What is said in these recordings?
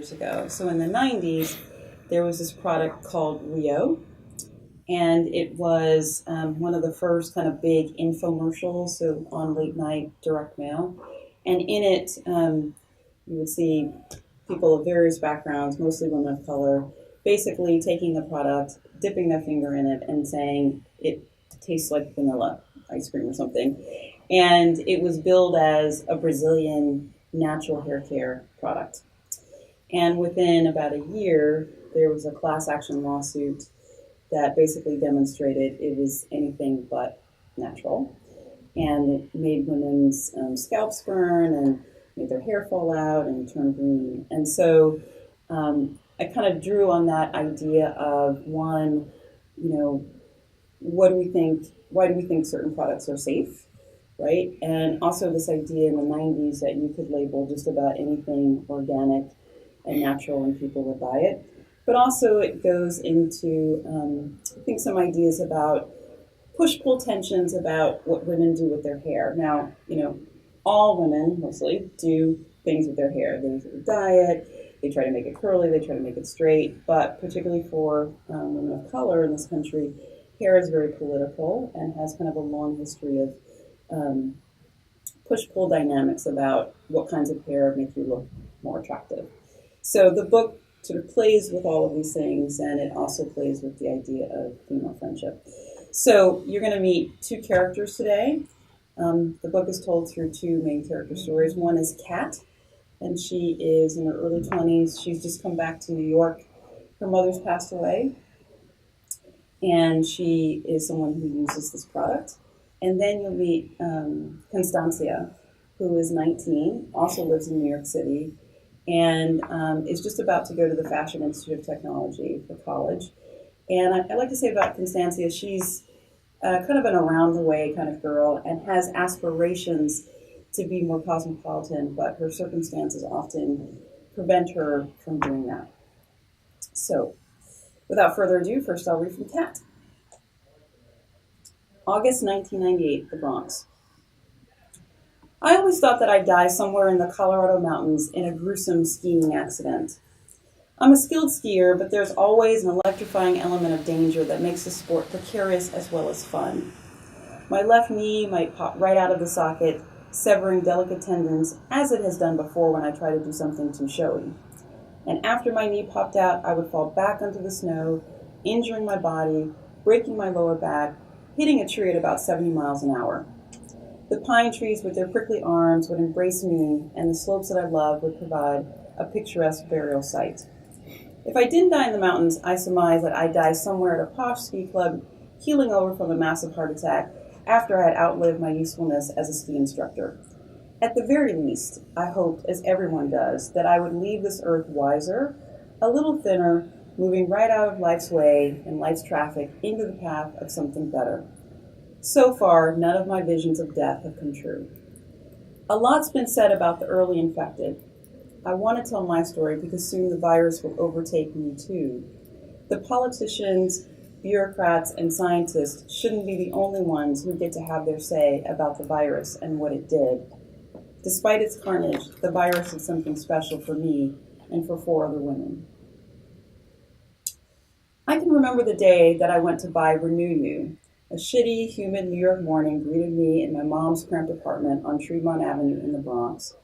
years ago. So in the 90s, there was this product called Rio, and it was one of the first kind of big infomercials, so on late night direct mail. And in it, you would see people of various backgrounds, mostly women of color, basically taking the product, dipping their finger in it, and saying it tastes like vanilla ice cream or something. And it was billed as a Brazilian natural hair care product. And within about a year, there was a class action lawsuit that basically demonstrated it was anything but natural. And it made women's scalps burn and made their hair fall out and turn green. And so I kind of drew on that idea of one, what do we think, why do we think certain products are safe, right? And also this idea in the 90s that you could label just about anything organic and natural and people would buy it. But also it goes into, I think, some ideas about push-pull tensions about what women do with their hair. Now, all women mostly do things with their hair. They dye it, they try to make it curly, they try to make it straight, but particularly for women of color in this country, hair is very political and has kind of a long history of push-pull dynamics about what kinds of hair make you look more attractive. So the book sort of plays with all of these things, and it also plays with the idea of female friendship. So you're going to meet two characters today. The book is told through two main character stories. One is Kat, and she is in her early 20s. She's just come back to New York. Her mother's passed away, and she is someone who uses this product. And then you'll meet Constancia, who is 19, also lives in New York City, and is just about to go to the Fashion Institute of Technology for college. And I like to say about Constancia, she's kind of an around-the-way kind of girl and has aspirations to be more cosmopolitan, but her circumstances often prevent her from doing that. So, without further ado, first I'll read from Kat. August 1998, the Bronx. I always thought that I'd die somewhere in the Colorado mountains in a gruesome skiing accident. I'm a skilled skier, but there's always an electrifying element of danger that makes the sport precarious as well as fun. My left knee might pop right out of the socket, severing delicate tendons, as it has done before when I try to do something too showy. And after my knee popped out, I would fall back onto the snow, injuring my body, breaking my lower back, hitting a tree at about 70 miles an hour. The pine trees with their prickly arms would embrace me, and the slopes that I love would provide a picturesque burial site. If I didn't die in the mountains, I surmise that I'd die somewhere at a posh ski club, keeling over from a massive heart attack after I had outlived my usefulness as a ski instructor. At the very least, I hoped, as everyone does, that I would leave this earth wiser, a little thinner, moving right out of life's way and life's traffic into the path of something better. So far, none of my visions of death have come true. A lot's been said about the early infected. I want to tell my story because soon the virus will overtake me too. The politicians, bureaucrats, and scientists shouldn't be the only ones who get to have their say about the virus and what it did. Despite its carnage, the virus did something special for me and for 4 other women. I can remember the day that I went to buy Renew You. A shitty, humid New York morning greeted me in my mom's cramped apartment on Tremont Avenue in the Bronx.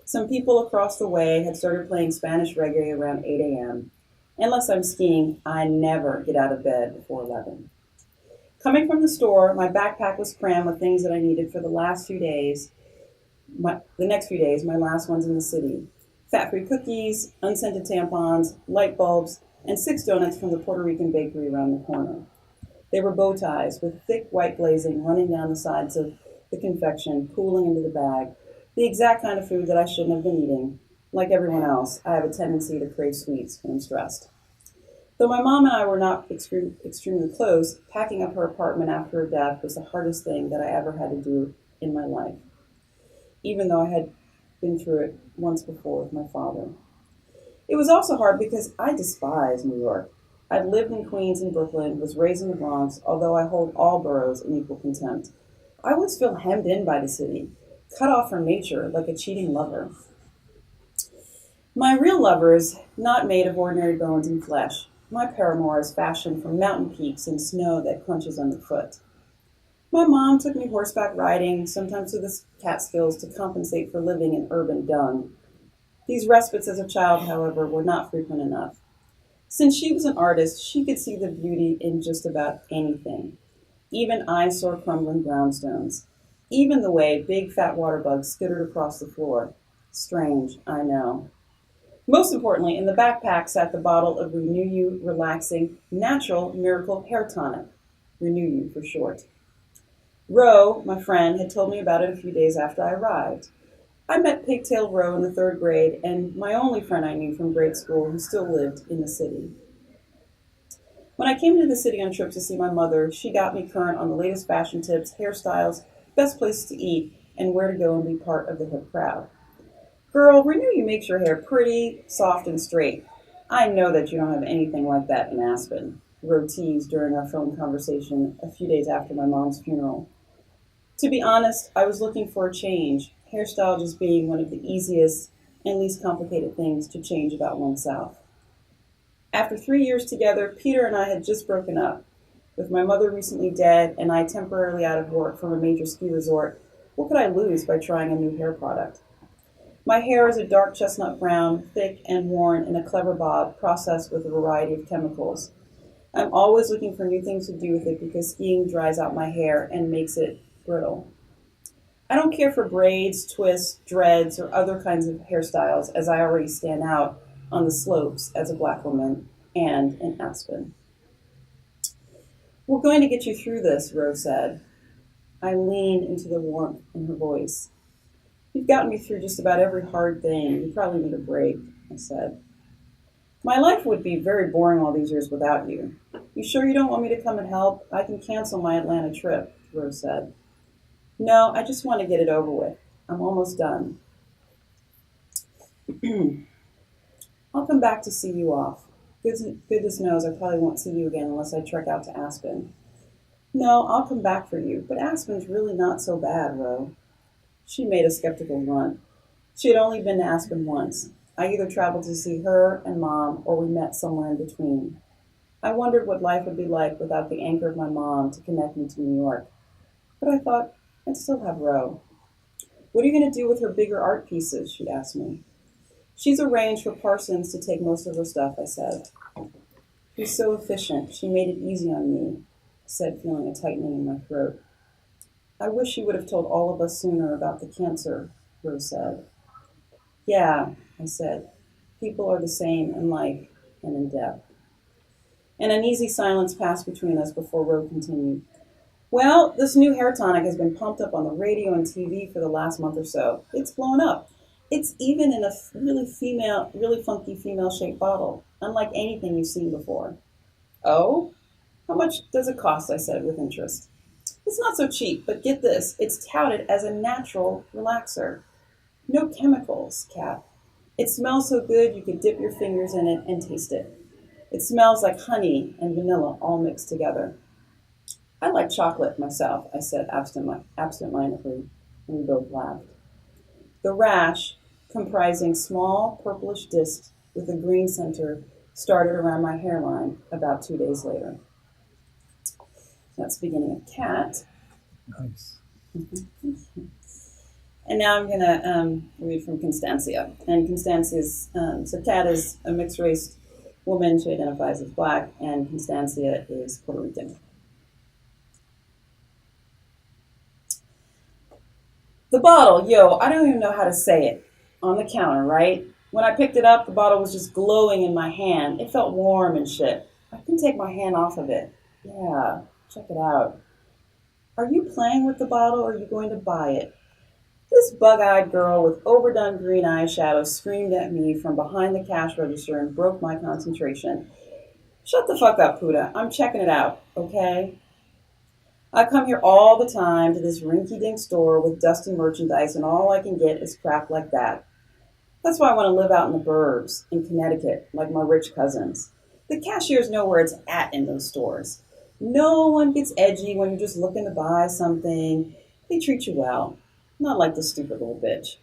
Some people across the way had started playing Spanish reggae around 8 a.m. Unless I'm skiing, I never get out of bed before 11. Coming from the store, my backpack was crammed with things that I needed for the next few days, my last ones in the city. Fat-free cookies, unscented tampons, light bulbs, and 6 donuts from the Puerto Rican bakery around the corner. They were bow ties with thick white glazing running down the sides of the confection, pooling into the bag, the exact kind of food that I shouldn't have been eating. Like everyone else, I have a tendency to crave sweets when I'm stressed. Though my mom and I were not extremely close, packing up her apartment after her death was the hardest thing that I ever had to do in my life, even though I had been through it once before with my father. It was also hard because I despise New York. I'd lived in Queens and Brooklyn, was raised in the Bronx, although I hold all boroughs in equal contempt. I always feel hemmed in by the city, cut off from nature like a cheating lover. My real lover is not made of ordinary bones and flesh. My paramour is fashioned from mountain peaks and snow that crunches underfoot. My mom took me horseback riding, sometimes to the Catskills, to compensate for living in urban dung. These respites as a child, however, were not frequent enough. Since she was an artist, she could see the beauty in just about anything, even eyesore crumbling brownstones, even the way big fat water bugs skittered across the floor. Strange, I know. Most importantly, in the backpack sat the bottle of Renew You Relaxing Natural Miracle Hair Tonic. Renew You for short. Ro, my friend, had told me about it a few days after I arrived. I met Pigtail Ro in the third grade, and my only friend I knew from grade school who still lived in the city. When I came to the city on a trip to see my mother, she got me current on the latest fashion tips, hairstyles, best places to eat, and where to go and be part of the hip crowd. Girl, Renew You makes your hair pretty, soft, and straight. I know that you don't have anything like that in Aspen, Ro teased during our phone conversation a few days after my mom's funeral. To be honest, I was looking for a change, hairstyle just being one of the easiest and least complicated things to change about oneself. After 3 years together, Peter and I had just broken up. With my mother recently dead and I temporarily out of work from a major ski resort, what could I lose by trying a new hair product? My hair is a dark chestnut brown, thick and worn in a clever bob processed with a variety of chemicals. I'm always looking for new things to do with it because skiing dries out my hair and makes it brittle. I don't care for braids, twists, dreads, or other kinds of hairstyles as I already stand out on the slopes as a black woman and in Aspen. We're going to get you through this, Rose said. I leaned into the warmth in her voice. You've gotten me through just about every hard thing. You probably need a break, I said. My life would be very boring all these years without you. You sure you don't want me to come and help? I can cancel my Atlanta trip, Rose said. No, I just want to get it over with. I'm almost done. I'll come back to see you off. Goodness knows I probably won't see you again unless I trek out to Aspen. No, I'll come back for you, but Aspen's really not so bad, Ro. She made a skeptical grunt. She had only been to Aspen once. I either traveled to see her and Mom, or we met somewhere in between. I wondered what life would be like without the anchor of my mom to connect me to New York. But I thought, I'd still have Ro. What are you going to do with her bigger art pieces, she asked me. She's arranged for Parsons to take most of her stuff, I said. She's so efficient. She made it easy on me, I said, feeling a tightening in my throat. I wish you would have told all of us sooner about the cancer, Rose said. Yeah, I said. People are the same in life and in death. An uneasy silence passed between us before Rose continued. Well, this new hair tonic has been pumped up on the radio and TV for the last month or so. It's blown up. It's even in a really funky female-shaped bottle, unlike anything you've seen before. Oh? How much does it cost? I said with interest. It's not so cheap, but get this. It's touted as a natural relaxer. No chemicals, Kat. It smells so good you could dip your fingers in it and taste it. It smells like honey and vanilla all mixed together. I like chocolate myself, I said absent-mindedly, and we both laughed. The rash, comprising small purplish discs with a green center, started around my hairline about 2 days later. That's the beginning of Cat. Nice. And now I'm going to read from Constancia. And Constancia's, so Cat is a mixed-race woman. She identifies as black, and Constancia is Puerto Rican. The bottle, I don't even know how to say it, on the counter, right? When I picked it up, the bottle was just glowing in my hand. It felt warm and shit. I couldn't take my hand off of it. Yeah, check it out. Are you playing with the bottle or are you going to buy it? This bug-eyed girl with overdone green eyeshadow screamed at me from behind the cash register and broke my concentration. Shut the fuck up, Puda. I'm checking it out, okay? I come here all the time to this rinky-dink store with dusty merchandise, and all I can get is crap like that. That's why I want to live out in the burbs, in Connecticut, like my rich cousins. The cashiers know where it's at in those stores. No one gets edgy when you're just looking to buy something. They treat you well. Not like this stupid little bitch.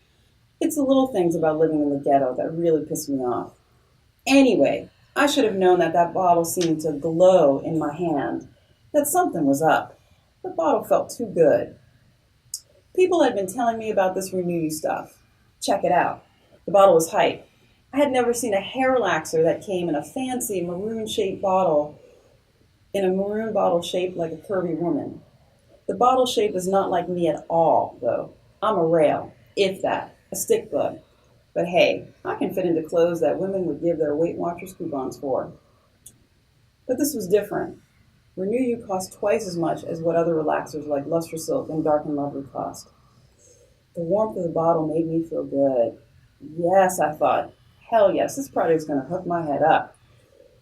It's the little things about living in the ghetto that really piss me off. Anyway, I should have known that that bottle seemed to glow in my hand, that something was up. The bottle felt too good. People had been telling me about this Renew You stuff. Check it out. The bottle was hype. I had never seen a hair relaxer that came in a fancy maroon-shaped bottle, in a maroon bottle shaped like a curvy woman. The bottle shape is not like me at all, though. I'm a rail, if that, a stick bug. But hey, I can fit into clothes that women would give their Weight Watchers coupons for. But this was different. Renew You cost twice as much as what other relaxers like Luster Silk and Dark and Lovely cost. The warmth of the bottle made me feel good. Yes, I thought. Hell yes, this product's going to hook my head up.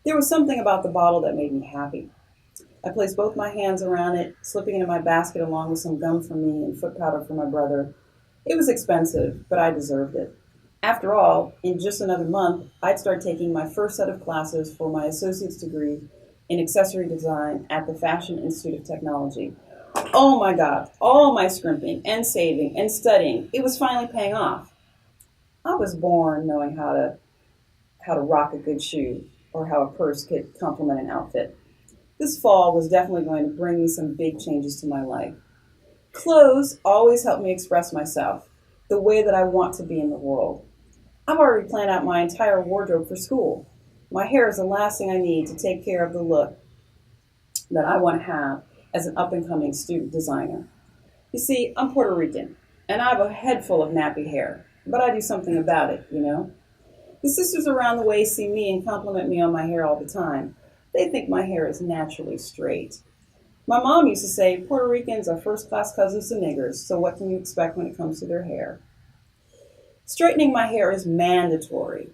There was something about the bottle that made me happy. I placed both my hands around it, slipping it in my basket along with some gum for me and foot powder for my brother. It was expensive, but I deserved it. After all, in just another month, I'd start taking my first set of classes for my associate's degree in accessory design at the Fashion Institute of Technology. Oh my God, all my scrimping and saving and studying, it was finally paying off. I was born knowing how to rock a good shoe or how a purse could complement an outfit. This fall was definitely going to bring me some big changes to my life. Clothes always help me express myself, the way that I want to be in the world. I've already planned out my entire wardrobe for school. My hair is the last thing I need to take care of the look that I want to have as an up-and-coming student designer. You see, I'm Puerto Rican, and I have a head full of nappy hair, but I do something about it, you know? The sisters around the way see me and compliment me on my hair all the time. They think my hair is naturally straight. My mom used to say, Puerto Ricans are first-class cousins to niggers, so what can you expect when it comes to their hair? Straightening my hair is mandatory.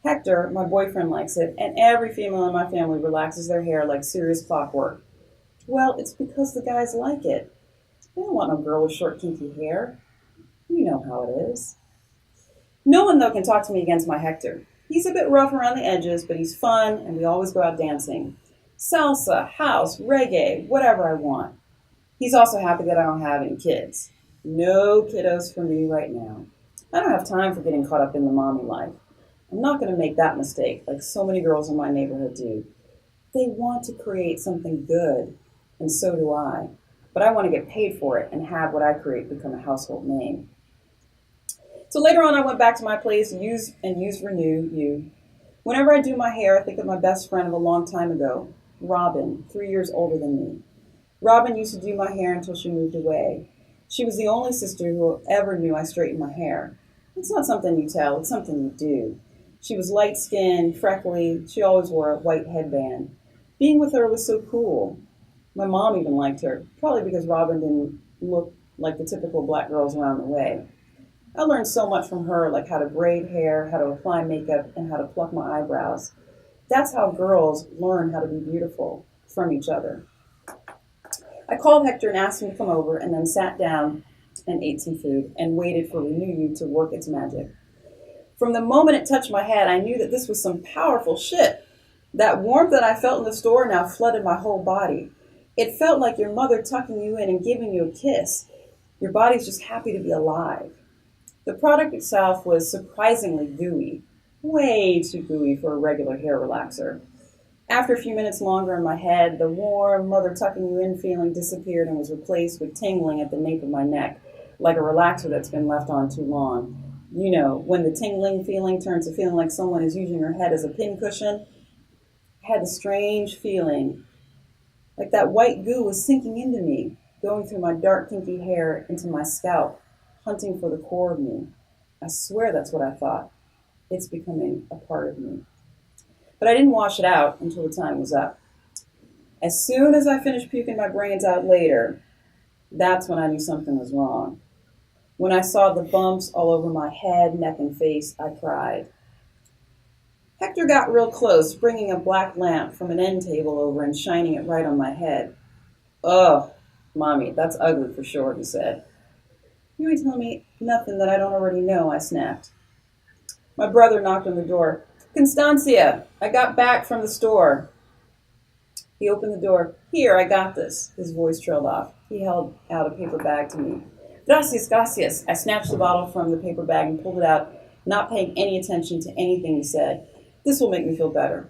Hector, my boyfriend, likes it, and every female in my family relaxes their hair like serious clockwork. Well, it's because the guys like it. They don't want no girl with short, kinky hair. You know how it is. No one, though, can talk to me against my Hector. He's a bit rough around the edges, but he's fun, and we always go out dancing. Salsa, house, reggae, whatever I want. He's also happy that I don't have any kids. No kiddos for me right now. I don't have time for getting caught up in the mommy life. I'm not going to make that mistake like so many girls in my neighborhood do. They want to create something good, and so do I. But I want to get paid for it and have what I create become a household name. So later on, I went back to my place, use Renew You. Whenever I do my hair, I think of my best friend of a long time ago, Robin, 3 years older than me. Robin used to do my hair until she moved away. She was the only sister who ever knew I straightened my hair. It's not something you tell, it's something you do. She was light-skinned, freckly. She always wore a white headband. Being with her was so cool. My mom even liked her, probably because Robin didn't look like the typical black girls around the way. I learned so much from her, like how to braid hair, how to apply makeup, and how to pluck my eyebrows. That's how girls learn how to be beautiful, from each other. I called Hector and asked him to come over, and then sat down and ate some food and waited for Renew You to work its magic. From the moment it touched my head, I knew that this was some powerful shit. That warmth that I felt in the store now flooded my whole body. It felt like your mother tucking you in and giving you a kiss. Your body's just happy to be alive. The product itself was surprisingly gooey. Way too gooey for a regular hair relaxer. After a few minutes longer in my head, the warm, mother tucking you in feeling disappeared and was replaced with tingling at the nape of my neck, like a relaxer that's been left on too long. You know, when the tingling feeling turns to feeling like someone is using your head as a pincushion. I had a strange feeling, like that white goo was sinking into me, going through my dark, kinky hair into my scalp, hunting for the core of me. I swear that's what I thought. It's becoming a part of me. But I didn't wash it out until the time was up. As soon as I finished puking my brains out later, that's when I knew something was wrong. When I saw the bumps all over my head, neck, and face, I cried. Hector got real close, bringing a black lamp from an end table over and shining it right on my head. "Oh, Mommy, that's ugly for sure," he said. "You ain't telling me nothing that I don't already know," I snapped. My brother knocked on the door. "Constancia, I got back from the store." He opened the door. "Here, I got this." His voice trailed off. He held out a paper bag to me. Gracias, gracias. I snatched the bottle from the paper bag and pulled it out, not paying any attention to anything he said. This will make me feel better.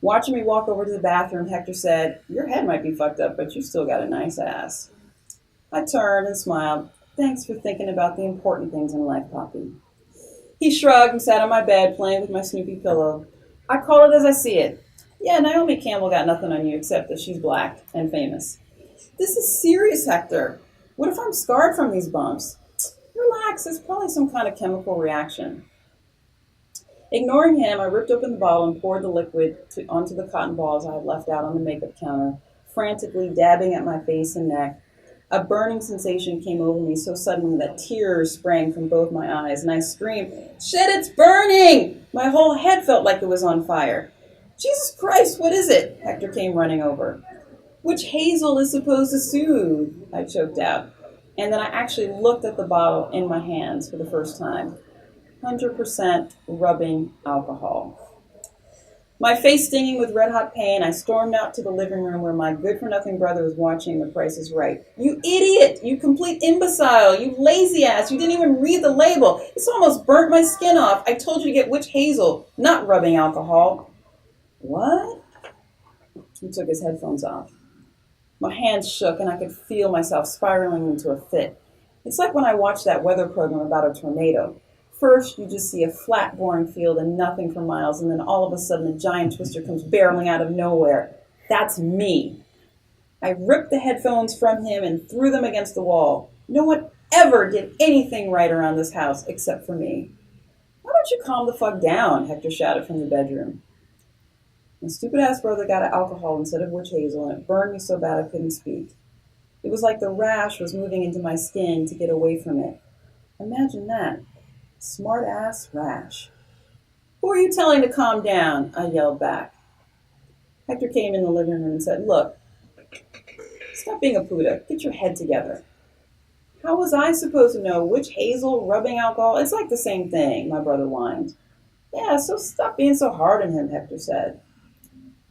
Watching me walk over to the bathroom, Hector said, your head might be fucked up, but you still got a nice ass. I turned and smiled. Thanks for thinking about the important things in life, Poppy. He shrugged and sat on my bed, playing with my Snoopy pillow. I call it as I see it. Yeah, Naomi Campbell got nothing on you except that she's black and famous. This is serious, Hector. What if I'm scarred from these bumps? Relax, there's probably some kind of chemical reaction. Ignoring him, I ripped open the bottle and poured the liquid onto the cotton balls I had left out on the makeup counter, frantically dabbing at my face and neck. A burning sensation came over me so suddenly that tears sprang from both my eyes, and I screamed, shit, it's burning! My whole head felt like it was on fire. Jesus Christ, what is it? Hector came running over. Which Hazel is supposed to soothe? I choked out. And then I actually looked at the bottle in my hands for the first time. 100% rubbing alcohol. My face stinging with red-hot pain, I stormed out to the living room where my good-for-nothing brother was watching The Price is Right. You idiot! You complete imbecile! You lazy ass! You didn't even read the label! This almost burnt my skin off! I told you to get Witch Hazel, not rubbing alcohol. What? He took his headphones off. My hands shook and I could feel myself spiraling into a fit. It's like when I watch that weather program about a tornado. First, you just see a flat, boring field and nothing for miles, and then all of a sudden a giant twister comes barreling out of nowhere. That's me. I ripped the headphones from him and threw them against the wall. No one ever did anything right around this house except for me. Why don't you calm the fuck down? Hector shouted from the bedroom. My stupid-ass brother got alcohol instead of Witch Hazel, and it burned me so bad I couldn't speak. It was like the rash was moving into my skin to get away from it. Imagine that. Smart-ass rash. Who are you telling to calm down? I yelled back. Hector came in the living room and said, look, stop being a puta. Get your head together. How was I supposed to know Witch Hazel, rubbing alcohol? It's like the same thing, my brother whined. Yeah, so stop being so hard on him, Hector said.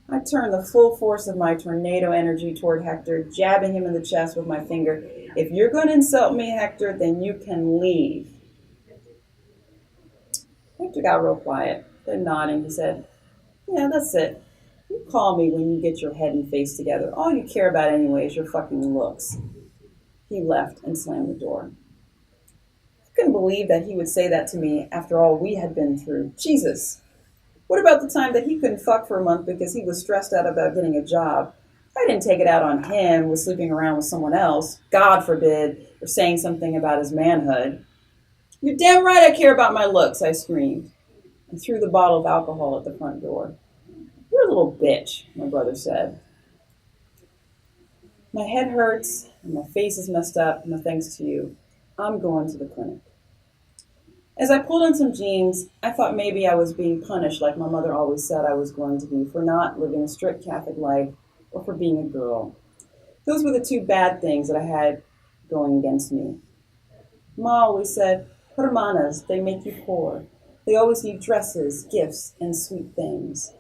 I turned the full force of my tornado energy toward Hector, jabbing him in the chest with my finger. If you're going to insult me, Hector, then you can leave. Hector got real quiet. Then nodding, he said, yeah, that's it. You call me when you get your head and face together. All you care about anyway is your fucking looks. He left and slammed the door. I couldn't believe that he would say that to me after all we had been through. Jesus. What about the time that he couldn't fuck for a month because he was stressed out about getting a job? I didn't take it out on him with sleeping around with someone else, God forbid, or saying something about his manhood. You're damn right I care about my looks, I screamed, and threw the bottle of alcohol at the front door. You're a little bitch, my brother said. My head hurts, and my face is messed up, no thanks to you. I'm going to the clinic. As I pulled on some jeans, I thought maybe I was being punished like my mother always said I was going to be for not living a strict Catholic life or for being a girl. Those were the two bad things that I had going against me. Ma always said, hermanas, they make you poor. They always need dresses, gifts, and sweet things.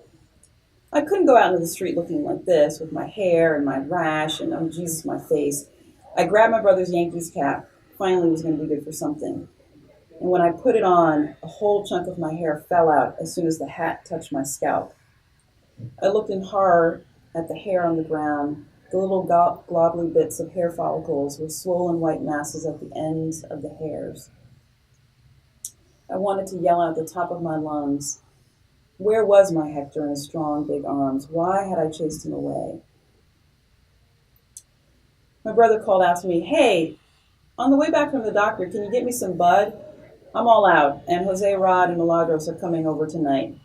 I couldn't go out into the street looking like this with my hair and my rash and, oh Jesus, my face. I grabbed my brother's Yankees cap. Finally, it was going to be good for something. And when I put it on, a whole chunk of my hair fell out as soon as the hat touched my scalp. I looked in horror at the hair on the ground. The little globbly bits of hair follicles were swollen white masses at the ends of the hairs. I wanted to yell out the top of my lungs. Where was my Hector and his strong, big arms? Why had I chased him away? My brother called out to me, hey, on the way back from the doctor, can you get me some bud? I'm all out, and Jose Rod and Milagros are coming over tonight.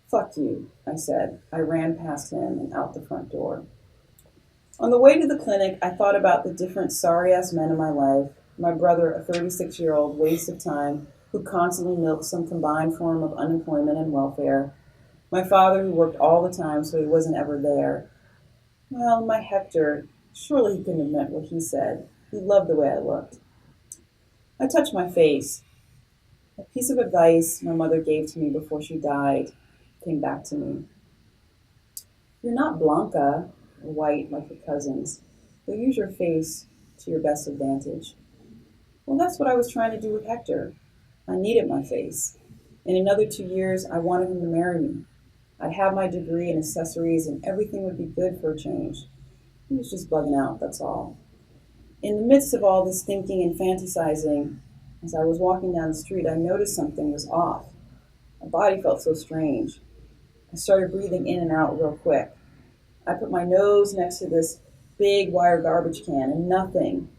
Fuck you, I said. I ran past him and out the front door. On the way to the clinic, I thought about the different sorry-ass men in my life. My brother, a 36-year-old waste of time, who constantly milked some combined form of unemployment and welfare. My father, who worked all the time so he wasn't ever there. Well, my Hector, surely he couldn't have meant what he said. He loved the way I looked. I touched my face. A piece of advice my mother gave to me before she died came back to me. You're not Blanca, or white like your cousins. They'll use your face to your best advantage. Well, that's what I was trying to do with Hector. I needed my face. In another 2 years, I wanted him to marry me. I'd have my degree and accessories, and everything would be good for a change. He was just bugging out, that's all. In the midst of all this thinking and fantasizing, as I was walking down the street, I noticed something was off. My body felt so strange. I started breathing in and out real quick. I put my nose next to this big wire garbage can, and nothing.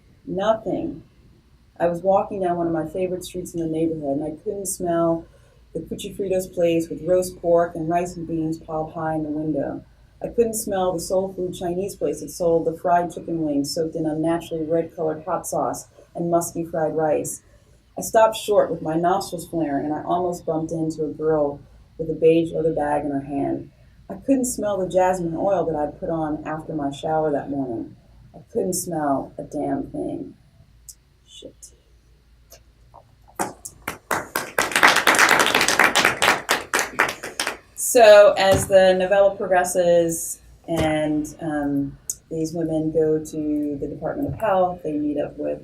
I was walking down one of my favorite streets in the neighborhood, and I couldn't smell the Cuchifritos place with roast pork and rice and beans piled high in the window. I couldn't smell the soul food Chinese place that sold the fried chicken wings soaked in unnaturally red-colored hot sauce and musky fried rice. I stopped short with my nostrils flaring, and I almost bumped into a girl with a beige leather bag in her hand. I couldn't smell the jasmine oil that I'd put on after my shower that morning. I couldn't smell a damn thing. Shit. So as the novella progresses and these women go to the Department of Health, they meet up with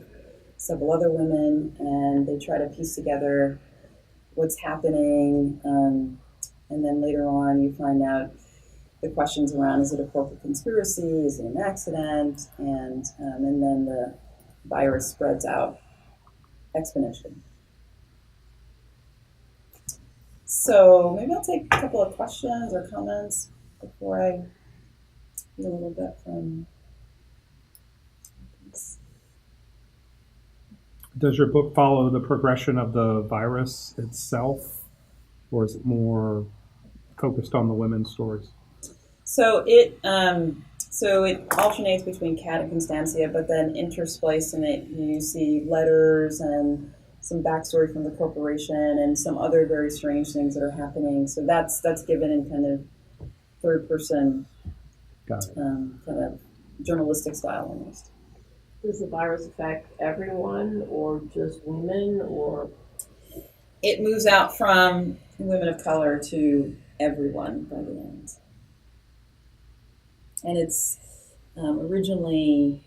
several other women and they try to piece together what's happening. And then later on you find out the questions around, is it a corporate conspiracy? Is it an accident? And then the virus spreads out exponentially. So maybe I'll take a couple of questions or comments before I read a little bit from this. Does your book follow the progression of the virus itself, or is it more focused on the women's stories? So it alternates between Cat and Constancia, but then interspliced in it, you see letters and some backstory from the corporation and some other very strange things that are happening. So that's given in kind of third person, kind of journalistic style almost. Does the virus affect everyone or just women, or? It moves out from women of color to everyone by the end. And it's originally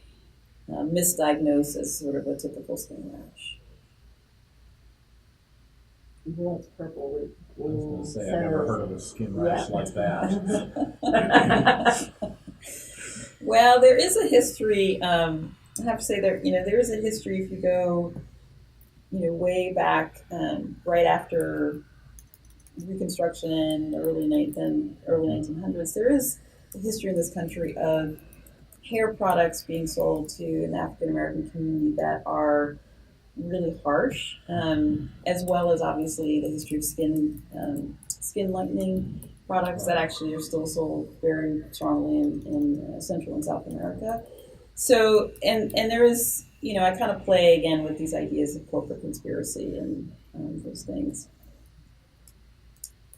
misdiagnosed as sort of a typical skin rash. Well, it's purple with I was going to say, I've never heard of a skin rash like that. Well, there is a history. I have to say there is a history if you go, way back, right after Reconstruction, early 1900s. There is a history in this country of hair products being sold to an African American community that are really harsh, as well as obviously the history of skin lightening products that actually are still sold very strongly in Central and South America. So, and there is, I kind of play again with these ideas of corporate conspiracy and those things.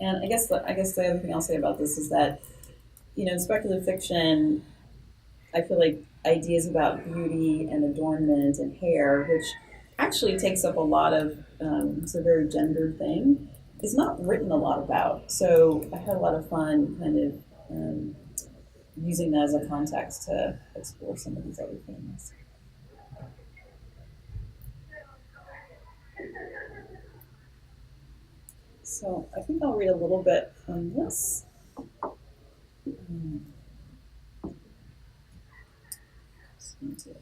And I guess the other thing I'll say about this is that, in speculative fiction, I feel like ideas about beauty and adornment and hair, which actually takes up a lot of, it's a very gendered thing, is not written a lot about. So I had a lot of fun kind of using that as a context to explore some of these other things. So I think I'll read a little bit from this. Just need to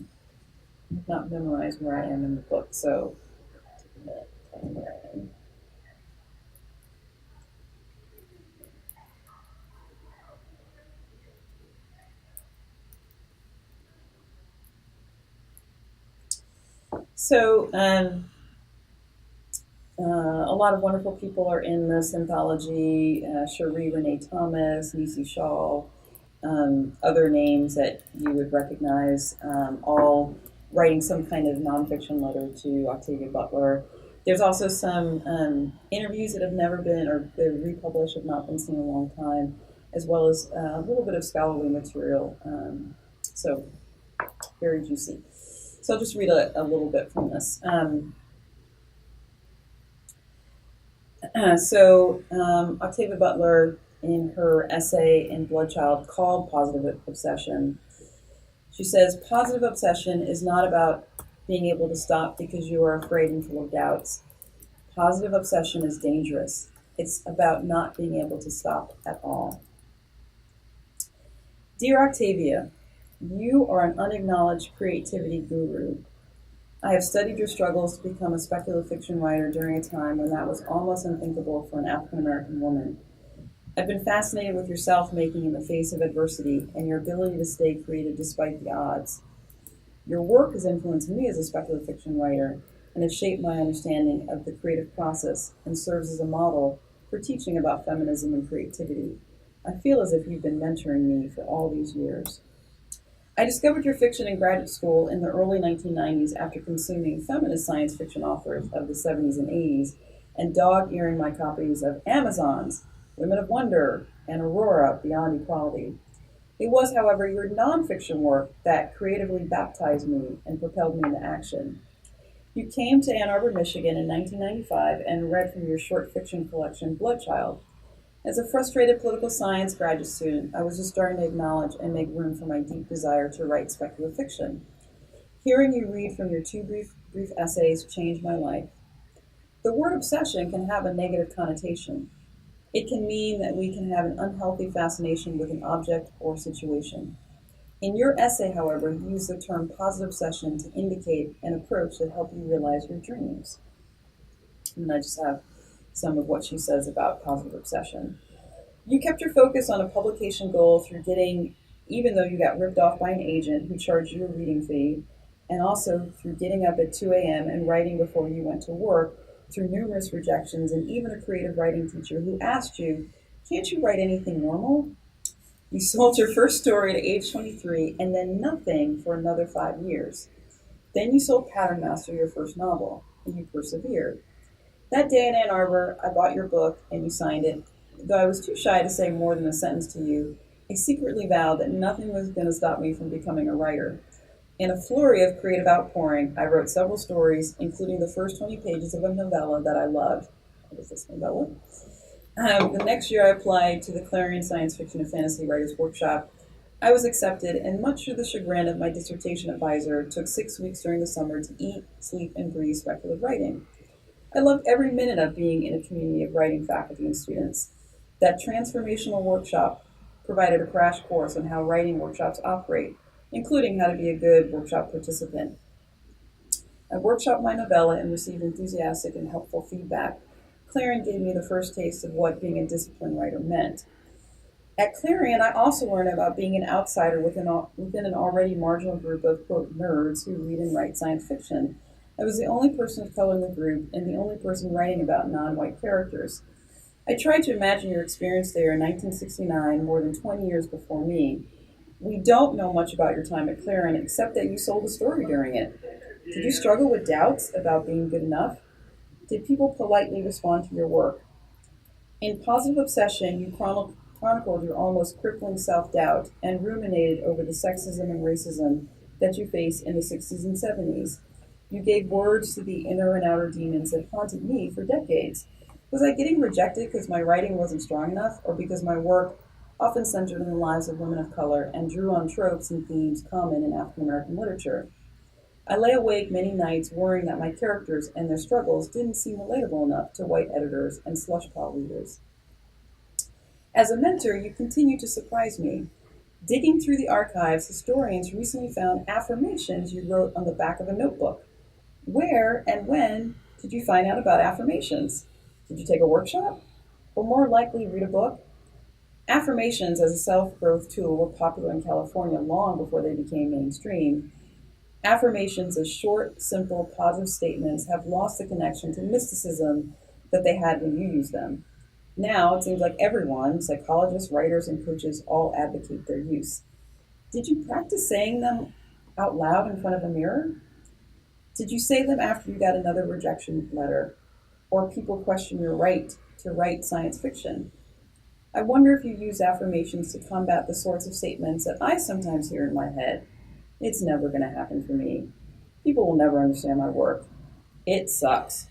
not memorize where I am in the book, so take a minute to find where I am. So a lot of wonderful people are in this anthology. Cherie Renee Thomas, Nisi Shaw, other names that you would recognize, all writing some kind of nonfiction letter to Octavia Butler. There's also some interviews that have never been, or they're republished, have not been seen in a long time, as well as a little bit of scholarly material. So very juicy. So I'll just read a little bit from this. Octavia Butler, in her essay in Bloodchild called Positive Obsession, She says, positive obsession is not about being able to stop because you are afraid and full of doubts. Positive obsession is dangerous. It's about not being able to stop at all. Dear Octavia, you are an unacknowledged creativity guru. I have studied your struggles to become a speculative fiction writer during a time when that was almost unthinkable for an African American woman. I've been fascinated with your self-making in the face of adversity and your ability to stay creative despite the odds. Your work has influenced me as a speculative fiction writer and has shaped my understanding of the creative process and serves as a model for teaching about feminism and creativity. I feel as if you've been mentoring me for all these years. I discovered your fiction in graduate school in the early 1990s after consuming feminist science fiction authors of the 70s and 80s and dog-earing my copies of Amazon's Women of Wonder and Aurora Beyond Equality. It was, however, your nonfiction work that creatively baptized me and propelled me into action. You came to Ann Arbor, Michigan in 1995 and read from your short fiction collection, Bloodchild. As a frustrated political science graduate student, I was just starting to acknowledge and make room for my deep desire to write speculative fiction. Hearing you read from your two brief essays changed my life. The word obsession can have a negative connotation. It can mean that we can have an unhealthy fascination with an object or situation. In your essay, however, you use the term positive obsession to indicate an approach that helps you realize your dreams. And I just have some of what she says about positive obsession. You kept your focus on a publication goal through even though you got ripped off by an agent who charged you a reading fee, and also through getting up at 2 a.m. and writing before you went to work, through numerous rejections, and even a creative writing teacher who asked you, can't you write anything normal? You sold your first story at age 23 and then nothing for another 5 years. Then you sold Pattern Master, your first novel, and you persevered. That day in Ann Arbor, I bought your book and you signed it. Though I was too shy to say more than a sentence to you, I secretly vowed that nothing was going to stop me from becoming a writer. In a flurry of creative outpouring, I wrote several stories, including the first 20 pages of a novella that I loved. What is this novella? The next year, I applied to the Clarion Science Fiction and Fantasy Writers Workshop. I was accepted, and much to the chagrin of my dissertation advisor, took 6 weeks during the summer to eat, sleep, and breathe speculative writing. I loved every minute of being in a community of writing faculty and students. That transformational workshop provided a crash course on how writing workshops operate, including how to be a good workshop participant. I workshopped my novella and received enthusiastic and helpful feedback. Clarion gave me the first taste of what being a disciplined writer meant. At Clarion, I also learned about being an outsider within an already marginal group of, quote, nerds who read and write science fiction. I was the only person of color in the group and the only person writing about non-white characters. I tried to imagine your experience there in 1969, more than 20 years before me. We don't know much about your time at Clarion, except that you sold a story during it. Did you struggle with doubts about being good enough? Did people politely respond to your work? In Positive Obsession, you chronicled your almost crippling self-doubt and ruminated over the sexism and racism that you faced in the 60s and 70s. You gave words to the inner and outer demons that haunted me for decades. Was I getting rejected because my writing wasn't strong enough, or because my work often centered in the lives of women of color and drew on tropes and themes common in African American literature? I lay awake many nights worrying that my characters and their struggles didn't seem relatable enough to white editors and slush pile readers. As a mentor, you continue to surprise me. Digging through the archives, historians recently found affirmations you wrote on the back of a notebook. Where and when did you find out about affirmations? Did you take a workshop? Or more likely, read a book? Affirmations as a self-growth tool were popular in California long before they became mainstream. Affirmations as short, simple, positive statements have lost the connection to mysticism that they had when you used them. Now, it seems like everyone, psychologists, writers, and coaches, all advocate their use. Did you practice saying them out loud in front of a mirror? Did you say them after you got another rejection letter, or people question your right to write science fiction? I wonder if you use affirmations to combat the sorts of statements that I sometimes hear in my head. It's never going to happen for me. People will never understand my work. It sucks.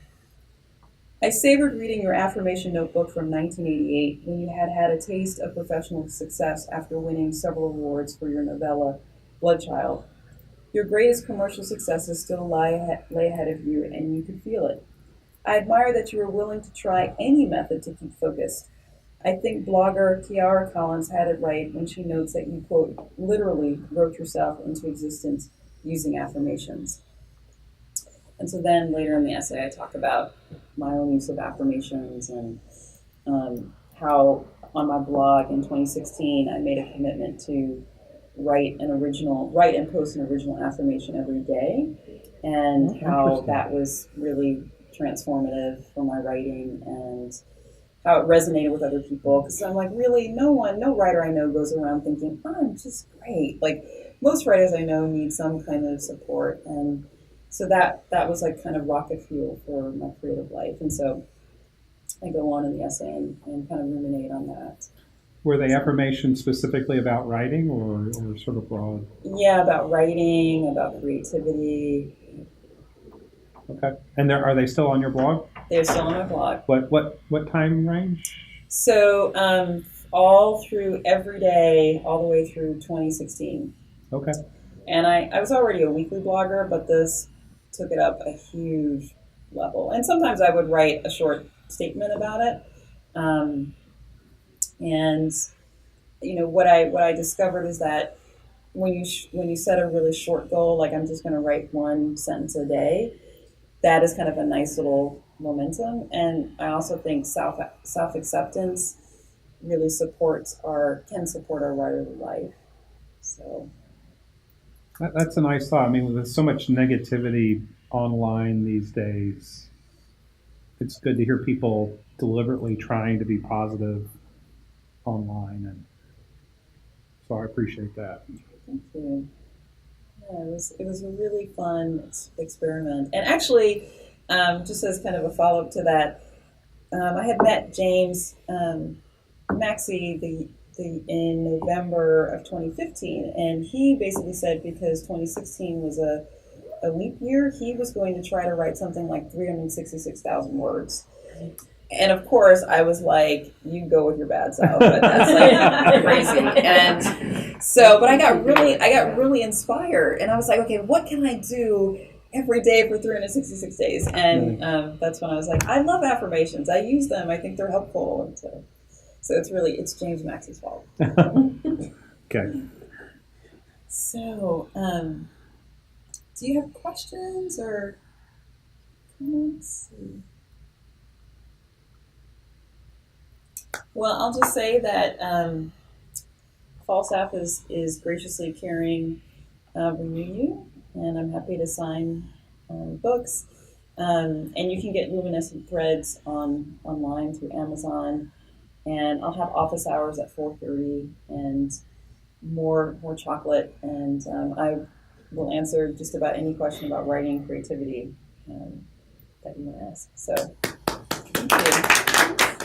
I savored reading your affirmation notebook from 1988 when you had had a taste of professional success after winning several awards for your novella, Bloodchild. Your greatest commercial successes still lay ahead of you, and you can feel it. I admire that you were willing to try any method to keep focused. I think blogger Kiara Collins had it right when she notes that you, quote, literally wrote yourself into existence using affirmations. And so then later in the essay, I talk about my own use of affirmations and how on my blog in 2016, I made a commitment to write and post an original affirmation every day, and how that was really transformative for my writing and how it resonated with other people. Because I'm like, really, no writer I know goes around thinking, I'm just great. Like, most writers I know need some kind of support, and so that was like kind of rocket fuel for my creative life. And so I go on in the essay and kind of ruminate on that. Were they affirmations specifically about writing or sort of broad? Yeah, about writing, about creativity. Okay. And are they still on your blog? They're still on my blog. What time range? So all through every day, all the way through 2016. Okay. And I was already a weekly blogger, but this took it up a huge level. And sometimes I would write a short statement about it. And what I discovered is that when you set a really short goal, like I'm just going to write one sentence a day, that is kind of a nice little momentum. And I also think self-acceptance really can support our writerly life. So that's a nice thought. I mean, there's so much negativity online these days. It's good to hear people deliberately trying to be positive online, and so I appreciate that. Thank you. Yeah, it was a really fun experiment, and actually, just as kind of a follow up to that, I had met James Maxey in November of 2015, and he basically said because 2016 was a leap year, he was going to try to write something like 366,000 words. And of course, I was like, "You go with your bad self," but that's like crazy. And so, but I got really inspired, and I was like, "Okay, what can I do every day for 366 days?" And that's when I was like, "I love affirmations. I use them. I think they're helpful." And so it's James Maxey's fault. Okay. So, do you have questions or comments? Well, I'll just say that Falstaff is graciously carrying Renew You, and I'm happy to sign books. And you can get luminescent threads online through Amazon. And I'll have office hours at 4:30 and more chocolate. And I will answer just about any question about writing and creativity that you want to ask. So, thank you.